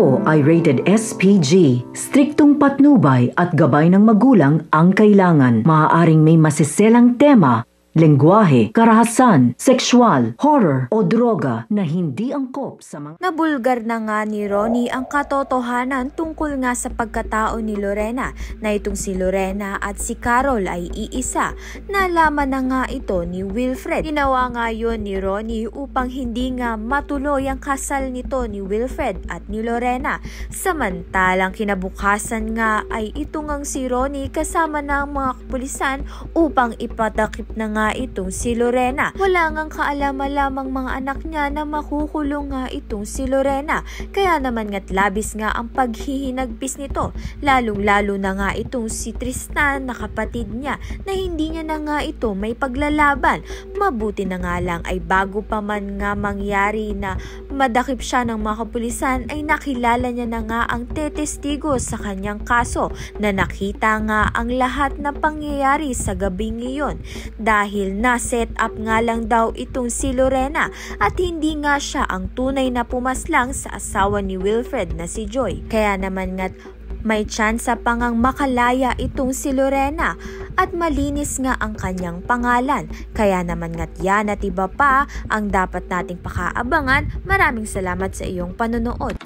ito ay rated SPG. Striktong patnubay at gabay ng magulang ang kailangan. Maaaring may masiselang tema, lengguwahe, karahasan, sexual, horror o droga na hindi angkop sa mga... Nabulgar na nga ni Ronnie ang katotohanan tungkol nga sa pagkatao ni Lorena na itong si Lorena at si Carol ay iisa. Nalaman na nga ito ni Wilfred. Ginawa nga yun ni Ronnie upang hindi nga matuloy ang kasal nito ni Wilfred at ni Lorena. Samantalang kinabukasan nga ay ito ngang si Ronnie kasama ng mga kapulisan upang ipatakip na nga itong si Lorena. Wala ngang kaalaman lamang mga anak niya na makukulong nga itong si Lorena. Kaya naman nga't labis nga ang paghihinagpis nito. Lalong-lalo na nga itong si Tristan na kapatid niya na hindi niya na nga ito may paglalaban. Mabuti na nga lang ay bago pa man nga mangyari na madakip siya ng mga kapulisan ay nakilala niya na nga ang tetestigo sa kanyang kaso na nakita nga ang lahat na pangyayari sa gabing iyon. Dahil na-set up nga lang daw itong si Lorena at hindi nga siya ang tunay na pumaslang sa asawa ni Wilfred na si Joy. Kaya naman nga't may tsansa pa ngang makalaya itong si Lorena at malinis nga ang kanyang pangalan. Kaya naman nga't yan at iba pa ang dapat nating pakaabangan. Maraming salamat sa iyong panonood.